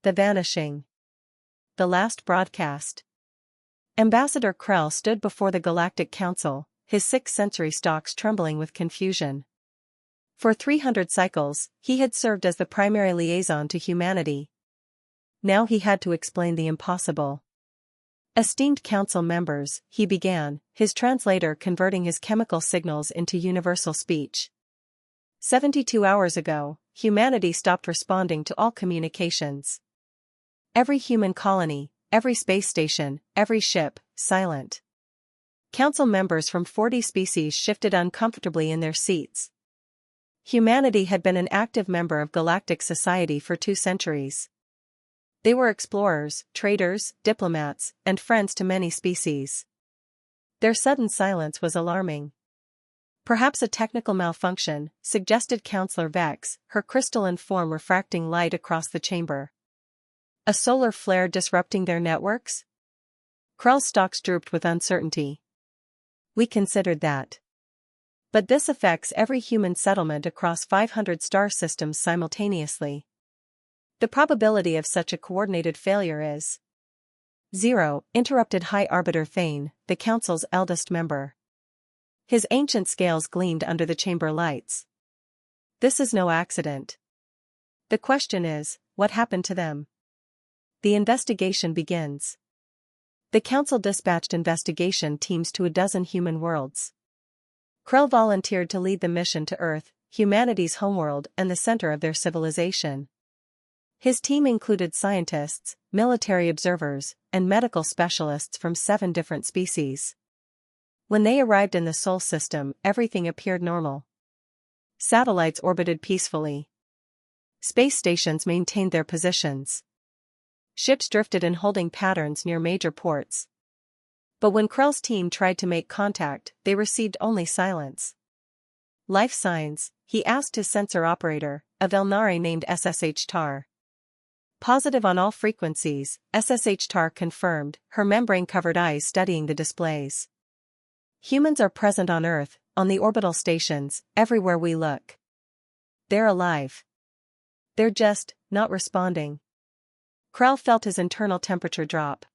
The Vanishing. The Last Broadcast. Ambassador Krell stood before the Galactic Council, his sixth-sensory stalks trembling with confusion. For 300 cycles, he had served as the primary liaison to humanity. Now he had to explain the impossible. Esteemed council members, he began, his translator converting his chemical signals into universal speech. 72 hours ago, humanity stopped responding to all communications. Every human colony, every space station, every ship, silent. Council members from 40 species shifted uncomfortably in their seats. Humanity had been an active member of galactic society for 2 centuries. They were explorers, traders, diplomats, and friends to many species. Their sudden silence was alarming. Perhaps a technical malfunction, suggested Counselor Vex, her crystalline form refracting light across the chamber. A solar flare disrupting their networks? Krell's stalks drooped with uncertainty. We considered that. But this affects every human settlement across 500 star systems simultaneously. The probability of such a coordinated failure is 0, interrupted High Arbiter Thane, the Council's eldest member. His ancient scales gleamed under the chamber lights. This is no accident. The question is, what happened to them? The investigation begins. The Council dispatched investigation teams to 12 human worlds. Krell volunteered to lead the mission to Earth, humanity's homeworld and the center of their civilization. His team included scientists, military observers, and medical specialists from 7 different species. When they arrived in the Sol system, everything appeared normal. Satellites orbited peacefully. Space stations maintained their positions. Ships drifted in holding patterns near major ports. But when Krell's team tried to make contact, they received only silence. Life signs, he asked his sensor operator, a Velnari named SSH Tar. Positive on all frequencies, SSH Tar confirmed, her membrane-covered eyes studying the displays. Humans are present on Earth, on the orbital stations, everywhere we look. They're alive. They're just not responding. Krell felt his internal temperature drop.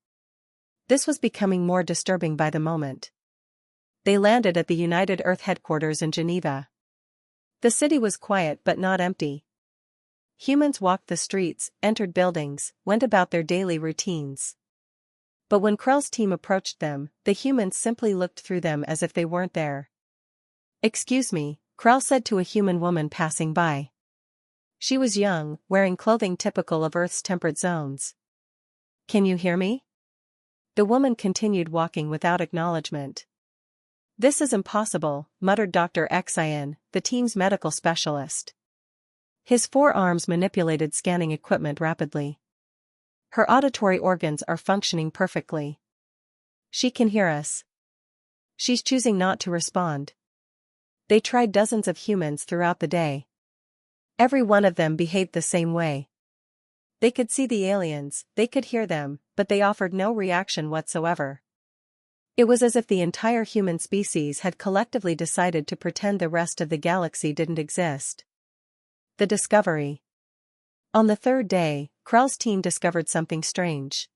This was becoming more disturbing by the moment. They landed at the United Earth headquarters in Geneva. The city was quiet but not empty. Humans walked the streets, entered buildings, went about their daily routines. But when Krell's team approached them, the humans simply looked through them as if they weren't there. "Excuse me," Krell said to a human woman passing by. She was young, wearing clothing typical of Earth's temperate zones. "Can you hear me?" The woman continued walking without acknowledgement. "This is impossible," muttered Dr. Xin, the team's medical specialist. His 4 arms manipulated scanning equipment rapidly. "Her auditory organs are functioning perfectly. She can hear us. She's choosing not to respond." They tried dozens of humans throughout the day. Every one of them behaved the same way. They could see the aliens, they could hear them, but they offered no reaction whatsoever. It was as if the entire human species had collectively decided to pretend the rest of the galaxy didn't exist. The discovery. On the 3rd day, Krell's team discovered something strange.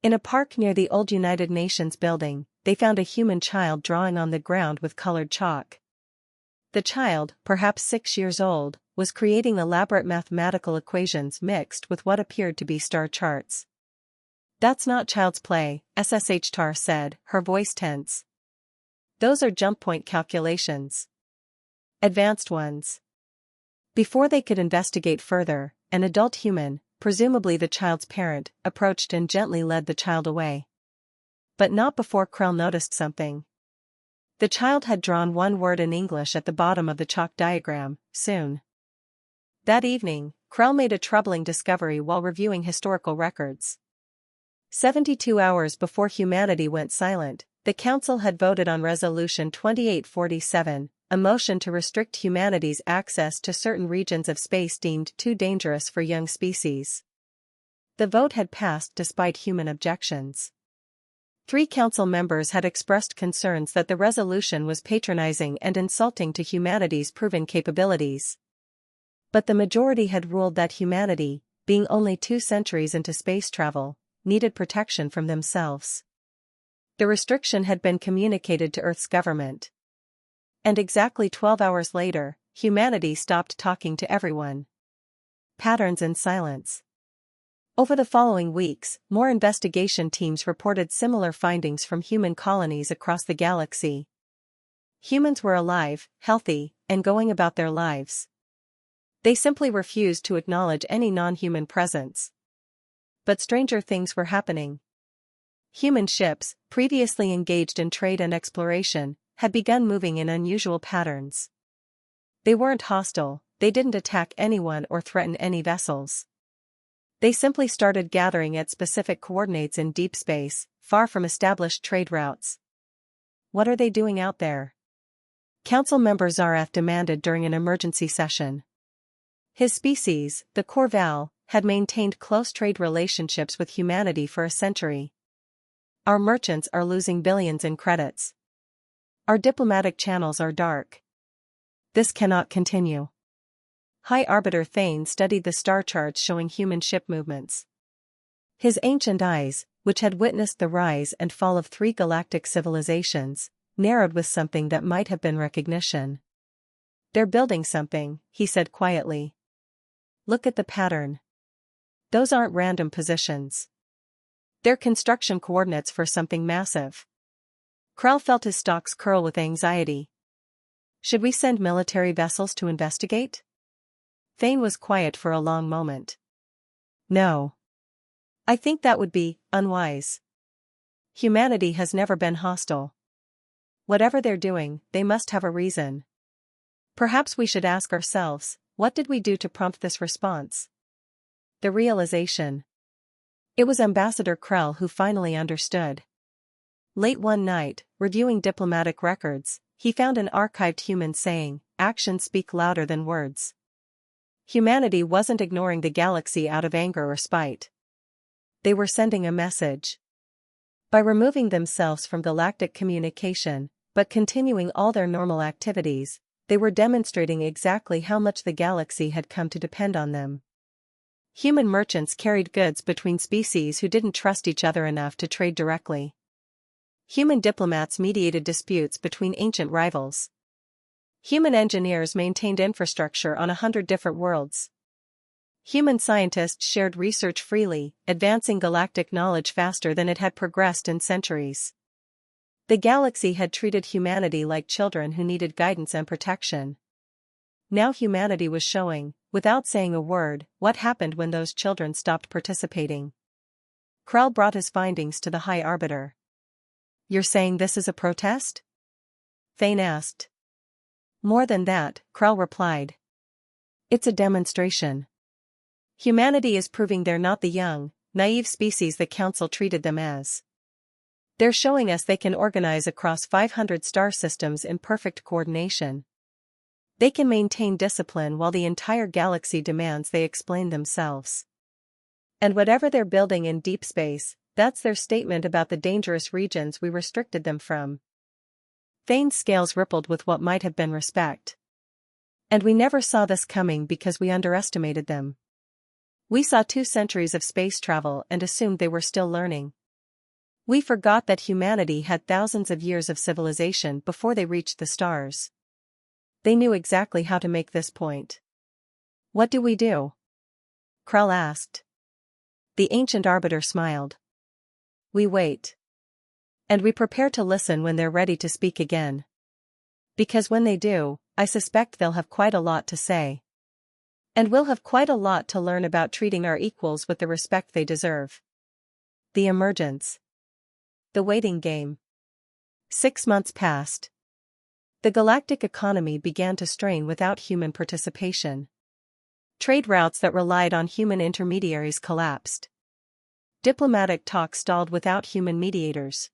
In a park near the old United Nations building, they found a human child drawing on the ground with colored chalk. The child, perhaps 6 years old, was creating elaborate mathematical equations mixed with what appeared to be star charts. "That's not child's play," SSH Tar said, her voice tense. "Those are jump point calculations. Advanced ones." Before they could investigate further, an adult human, presumably the child's parent, approached and gently led the child away. But not before Krell noticed something. The child had drawn one word in English at the bottom of the chalk diagram, soon. That evening, Krell made a troubling discovery while reviewing historical records. 72 hours before humanity went silent, the Council had voted on Resolution 2847, a motion to restrict humanity's access to certain regions of space deemed too dangerous for young species. The vote had passed despite human objections. 3 council members had expressed concerns that the resolution was patronizing and insulting to humanity's proven capabilities. But the majority had ruled that humanity, being only 2 centuries into space travel, needed protection from themselves. The restriction had been communicated to Earth's government. And exactly 12 hours later, humanity stopped talking to everyone. Patterns in silence. Over the following weeks, more investigation teams reported similar findings from human colonies across the galaxy. Humans were alive, healthy, and going about their lives. They simply refused to acknowledge any non-human presence. But stranger things were happening. Human ships, previously engaged in trade and exploration, had begun moving in unusual patterns. They weren't hostile, they didn't attack anyone or threaten any vessels. They simply started gathering at specific coordinates in deep space, far from established trade routes. What are they doing out there? Council member Zareth demanded during an emergency session. His species, the Corval, had maintained close trade relationships with humanity for a century. Our merchants are losing billions in credits. Our diplomatic channels are dark. This cannot continue. High Arbiter Thane studied the star charts showing human ship movements. His ancient eyes, which had witnessed the rise and fall of 3 galactic civilizations, narrowed with something that might have been recognition. They're building something, he said quietly. Look at the pattern. Those aren't random positions. They're construction coordinates for something massive. Krell felt his stalks curl with anxiety. Should we send military vessels to investigate? Thane was quiet for a long moment. No. I think that would be unwise. Humanity has never been hostile. Whatever they're doing, they must have a reason. Perhaps we should ask ourselves, what did we do to prompt this response? The realization. It was Ambassador Krell who finally understood. Late one night, reviewing diplomatic records, he found an archived human saying, "Actions speak louder than words." Humanity wasn't ignoring the galaxy out of anger or spite. They were sending a message. By removing themselves from galactic communication, but continuing all their normal activities, they were demonstrating exactly how much the galaxy had come to depend on them. Human merchants carried goods between species who didn't trust each other enough to trade directly. Human diplomats mediated disputes between ancient rivals. Human engineers maintained infrastructure on 100 different worlds. Human scientists shared research freely, advancing galactic knowledge faster than it had progressed in centuries. The galaxy had treated humanity like children who needed guidance and protection. Now humanity was showing, without saying a word, what happened when those children stopped participating. Krell brought his findings to the High Arbiter. "You're saying this is a protest?" Thane asked. "More than that," Krell replied. "It's a demonstration. Humanity is proving they're not the young, naive species the Council treated them as. They're showing us they can organize across 500 star systems in perfect coordination. They can maintain discipline while the entire galaxy demands they explain themselves. And whatever they're building in deep space, that's their statement about the dangerous regions we restricted them from." Thane's scales rippled with what might have been respect. "And we never saw this coming because we underestimated them. We saw 2 centuries of space travel and assumed they were still learning. We forgot that humanity had thousands of years of civilization before they reached the stars. They knew exactly how to make this point." "What do we do?" Krell asked. The ancient arbiter smiled. "We wait. And we prepare to listen when they're ready to speak again. Because when they do, I suspect they'll have quite a lot to say. And we'll have quite a lot to learn about treating our equals with the respect they deserve." The emergence. The waiting game. 6 months passed. The galactic economy began to strain without human participation. Trade routes that relied on human intermediaries collapsed. Diplomatic talks stalled without human mediators.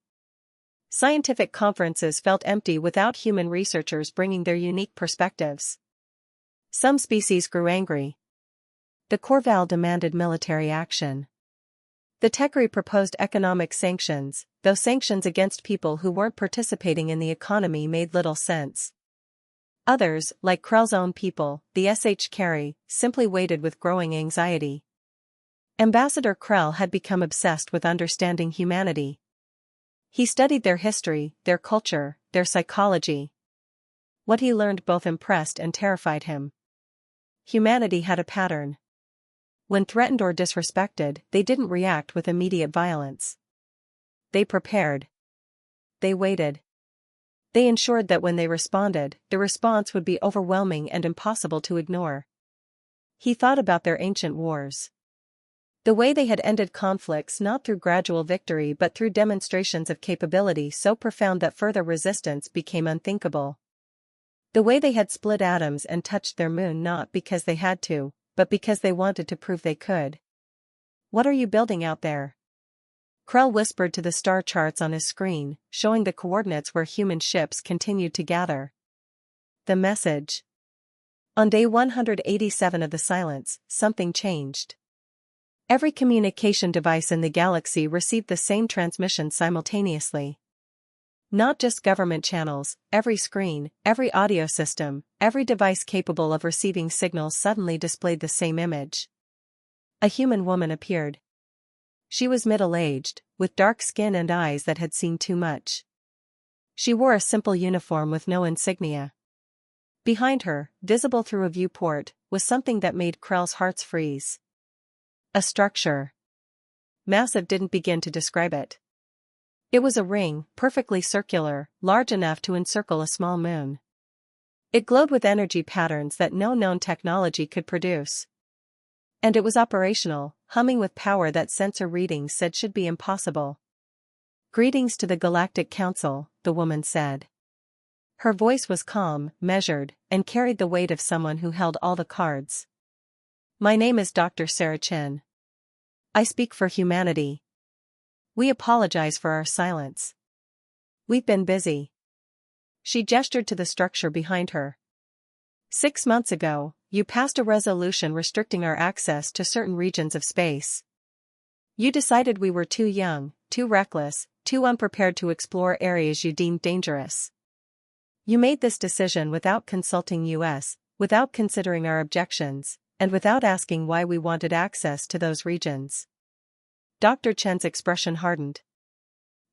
Scientific conferences felt empty without human researchers bringing their unique perspectives. Some species grew angry. The Corval demanded military action. The Tekri proposed economic sanctions, though sanctions against people who weren't participating in the economy made little sense. Others, like Krell's own people, the SH Carry, simply waited with growing anxiety. Ambassador Krell had become obsessed with understanding humanity. He studied their history, their culture, their psychology. What he learned both impressed and terrified him. Humanity had a pattern. When threatened or disrespected, they didn't react with immediate violence. They prepared. They waited. They ensured that when they responded, the response would be overwhelming and impossible to ignore. He thought about their ancient wars. The way they had ended conflicts not through gradual victory but through demonstrations of capability so profound that further resistance became unthinkable. The way they had split atoms and touched their moon not because they had to, but because they wanted to prove they could. What are you building out there? Krell whispered to the star charts on his screen, showing the coordinates where human ships continued to gather. The message. On day 187 of the silence, something changed. Every communication device in the galaxy received the same transmission simultaneously. Not just government channels, every screen, every audio system, every device capable of receiving signals suddenly displayed the same image. A human woman appeared. She was middle-aged, with dark skin and eyes that had seen too much. She wore a simple uniform with no insignia. Behind her, visible through a viewport, was something that made Krell's heart freeze. A structure. Massive didn't begin to describe it. It was a ring, perfectly circular, large enough to encircle a small moon. It glowed with energy patterns that no known technology could produce. And it was operational, humming with power that sensor readings said should be impossible. "Greetings to the Galactic Council," the woman said. Her voice was calm, measured, and carried the weight of someone who held all the cards. "My name is Dr. Sarah Chen. I speak for humanity. We apologize for our silence. We've been busy." She gestured to the structure behind her. 6 months ago, you passed a resolution restricting our access to certain regions of space. You decided we were too young, too reckless, too unprepared to explore areas you deemed dangerous. You made this decision without consulting us, without considering our objections, and without asking why we wanted access to those regions. Dr. Chen's expression hardened.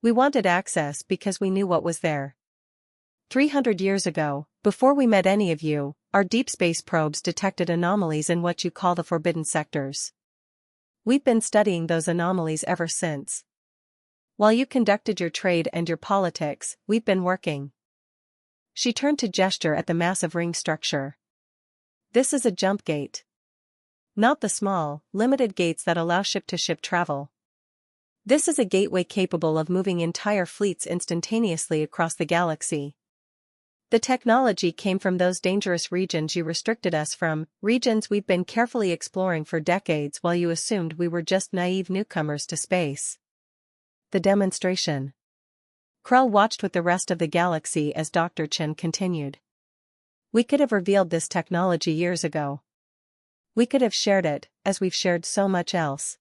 We wanted access because we knew what was there. 300 years ago, before we met any of you, our deep space probes detected anomalies in what you call the forbidden sectors. We've been studying those anomalies ever since. While you conducted your trade and your politics, we've been working. She turned to gesture at the massive ring structure. This is a jump gate. Not the small, limited gates that allow ship-to-ship travel. This is a gateway capable of moving entire fleets instantaneously across the galaxy. The technology came from those dangerous regions you restricted us from, regions we've been carefully exploring for decades while you assumed we were just naive newcomers to space. The demonstration. Krell watched with the rest of the galaxy as Dr. Chen continued. We could have revealed this technology years ago. We could have shared it, as we've shared so much else.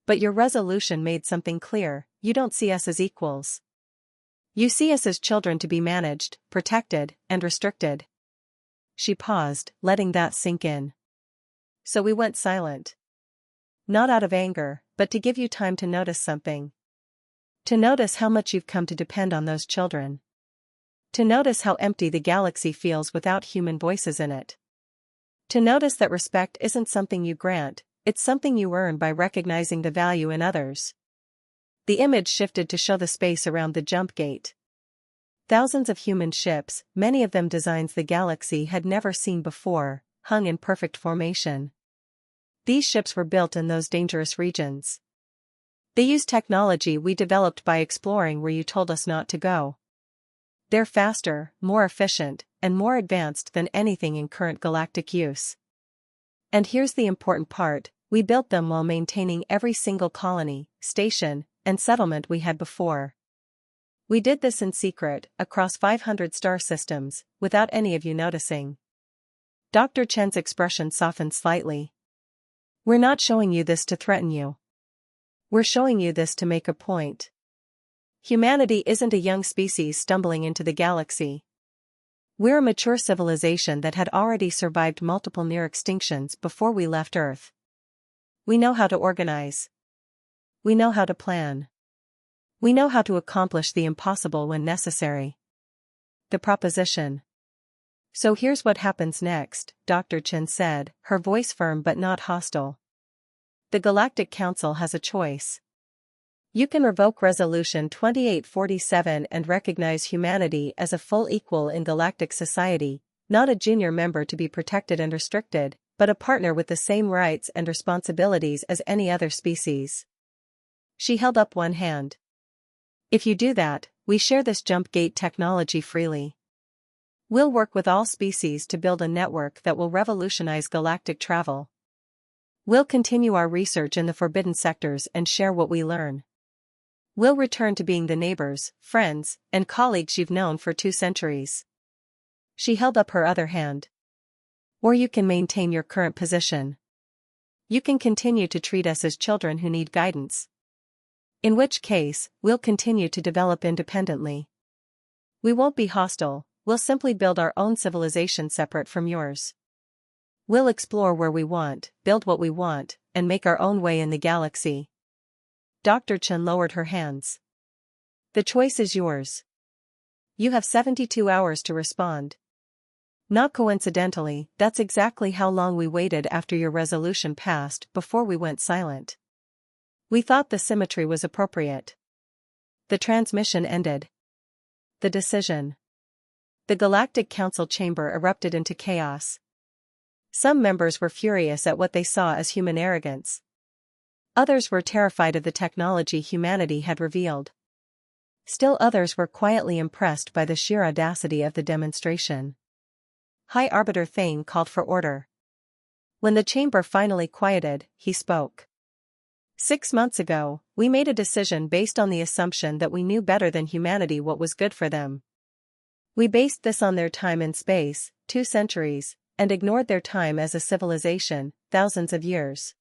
But your resolution made something clear: you don't see us as equals. You see us as children to be managed, protected, and restricted. She paused, letting that sink in. So we went silent. Not out of anger, but to give you time to notice something. To notice how much you've come to depend on those children. To notice how empty the galaxy feels without human voices in it. To notice that respect isn't something you grant, it's something you earn by recognizing the value in others. The image shifted to show the space around the jump gate. Thousands of human ships, many of them designs the galaxy had never seen before, hung in perfect formation. These ships were built in those dangerous regions. They use technology we developed by exploring where you told us not to go. They're faster, more efficient, and more advanced than anything in current galactic use. And here's the important part: we built them while maintaining every single colony, station, and settlement we had before. We did this in secret, across 500 star systems, without any of you noticing. Dr. Chen's expression softened slightly. We're not showing you this to threaten you. We're showing you this to make a point. Humanity isn't a young species stumbling into the galaxy. We're a mature civilization that had already survived multiple near extinctions before we left Earth. We know how to organize. We know how to plan. We know how to accomplish the impossible when necessary. The proposition. So here's what happens next, Dr. Chen said, her voice firm but not hostile. The Galactic Council has a choice. You can revoke Resolution 2847 and recognize humanity as a full equal in galactic society, not a junior member to be protected and restricted, but a partner with the same rights and responsibilities as any other species. She held up one hand. If you do that, we share this jump gate technology freely. We'll work with all species to build a network that will revolutionize galactic travel. We'll continue our research in the forbidden sectors and share what we learn. We'll return to being the neighbors, friends, and colleagues you've known for 2 centuries. She held up her other hand. Or you can maintain your current position. You can continue to treat us as children who need guidance. In which case, we'll continue to develop independently. We won't be hostile, we'll simply build our own civilization separate from yours. We'll explore where we want, build what we want, and make our own way in the galaxy. Dr. Chen lowered her hands. The choice is yours. You have 72 hours to respond. Not coincidentally, that's exactly how long we waited after your resolution passed before we went silent. We thought the symmetry was appropriate. The transmission ended. The decision. The Galactic Council chamber erupted into chaos. Some members were furious at what they saw as human arrogance. Others were terrified of the technology humanity had revealed. Still others were quietly impressed by the sheer audacity of the demonstration. High Arbiter Thane called for order. When the chamber finally quieted, he spoke. 6 months ago, we made a decision based on the assumption that we knew better than humanity what was good for them. We based this on their time in space, 2 centuries, and ignored their time as a civilization, thousands of years.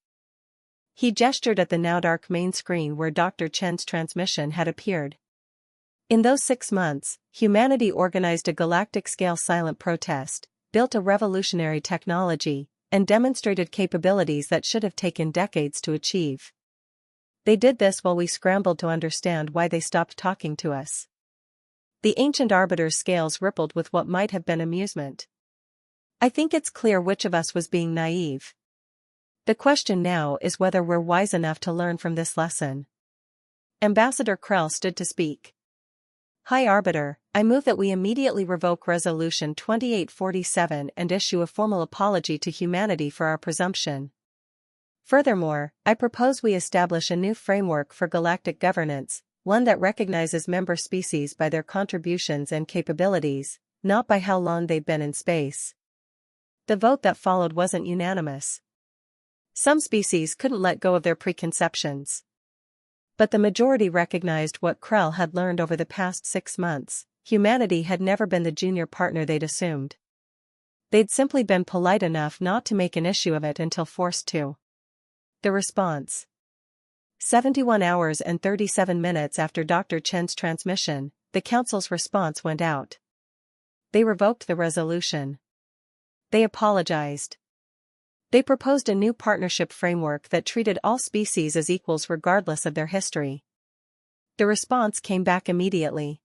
He gestured at the now dark main screen where Dr. Chen's transmission had appeared. In those 6 months, humanity organized a galactic-scale silent protest, built a revolutionary technology, and demonstrated capabilities that should have taken decades to achieve. They did this while we scrambled to understand why they stopped talking to us. The ancient arbiter's scales rippled with what might have been amusement. I think it's clear which of us was being naive. The question now is whether we're wise enough to learn from this lesson. Ambassador Krell stood to speak. High Arbiter, I move that we immediately revoke Resolution 2847 and issue a formal apology to humanity for our presumption. Furthermore, I propose we establish a new framework for galactic governance, one that recognizes member species by their contributions and capabilities, not by how long they've been in space. The vote that followed wasn't unanimous. Some species couldn't let go of their preconceptions. But the majority recognized what Krell had learned over the past 6 months: humanity had never been the junior partner they'd assumed. They'd simply been polite enough not to make an issue of it until forced to. The response. 71 hours and 37 minutes after Dr. Chen's transmission, the Council's response went out. They revoked the resolution. They apologized. They proposed a new partnership framework that treated all species as equals regardless of their history. The response came back immediately.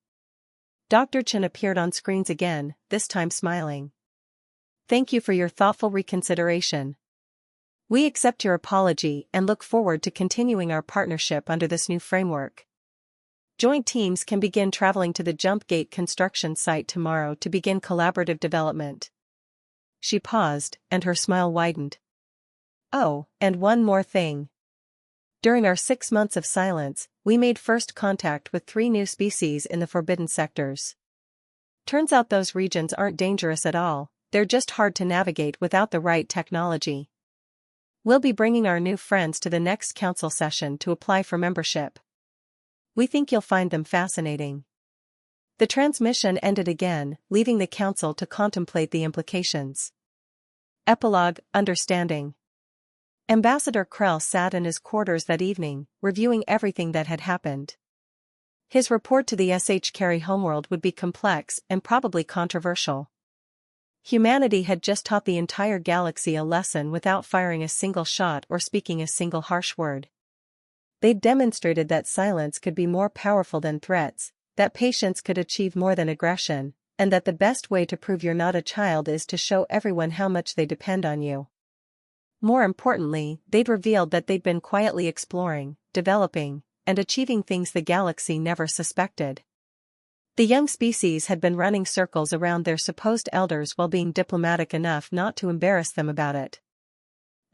Dr. Chen appeared on screens again, this time smiling. Thank you for your thoughtful reconsideration. We accept your apology and look forward to continuing our partnership under this new framework. Joint teams can begin traveling to the Jump Gate construction site tomorrow to begin collaborative development. She paused, and her smile widened. Oh, and one more thing. During our 6 months of silence, we made first contact with 3 new species in the forbidden sectors. Turns out those regions aren't dangerous at all, they're just hard to navigate without the right technology. We'll be bringing our new friends to the next council session to apply for membership. We think you'll find them fascinating. The transmission ended again, leaving the council to contemplate the implications. Epilogue, Understanding. Ambassador Krell sat in his quarters that evening, reviewing everything that had happened. His report to the SH Carry homeworld would be complex and probably controversial. Humanity had just taught the entire galaxy a lesson without firing a single shot or speaking a single harsh word. They'd demonstrated that silence could be more powerful than threats, that patience could achieve more than aggression, and that the best way to prove you're not a child is to show everyone how much they depend on you. More importantly, they'd revealed that they'd been quietly exploring, developing, and achieving things the galaxy never suspected. The young species had been running circles around their supposed elders while being diplomatic enough not to embarrass them about it.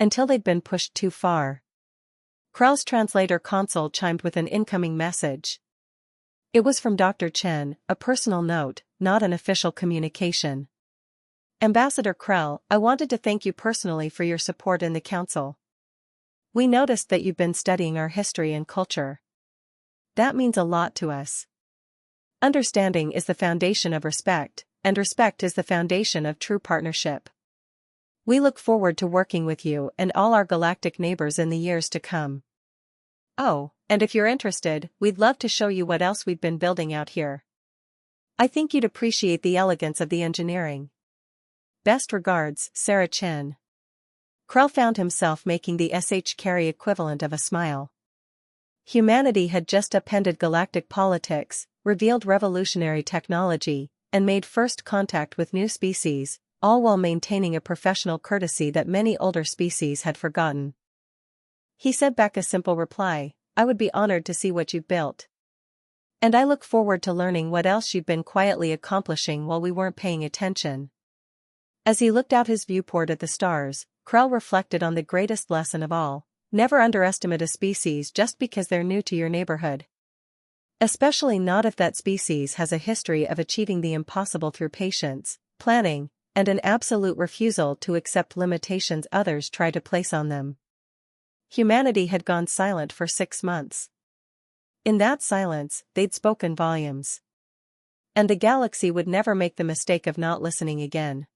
Until they'd been pushed too far. Krell's translator console chimed with an incoming message. It was from Dr. Chen, a personal note, not an official communication. Ambassador Krell, I wanted to thank you personally for your support in the Council. We noticed that you've been studying our history and culture. That means a lot to us. Understanding is the foundation of respect, and respect is the foundation of true partnership. We look forward to working with you and all our galactic neighbors in the years to come. Oh, and if you're interested, we'd love to show you what else we've been building out here. I think you'd appreciate the elegance of the engineering. Best regards, Sarah Chen. Krell found himself making the SH carry equivalent of a smile. Humanity had just upended galactic politics, revealed revolutionary technology, and made first contact with new species, all while maintaining a professional courtesy that many older species had forgotten. He said back a simple reply, I would be honored to see what you've built. And I look forward to learning what else you've been quietly accomplishing while we weren't paying attention. As he looked out his viewport at the stars, Krell reflected on the greatest lesson of all, never underestimate a species just because they're new to your neighborhood. Especially not if that species has a history of achieving the impossible through patience, planning, and an absolute refusal to accept limitations others try to place on them. Humanity had gone silent for 6 months. In that silence, they'd spoken volumes. And the galaxy would never make the mistake of not listening again.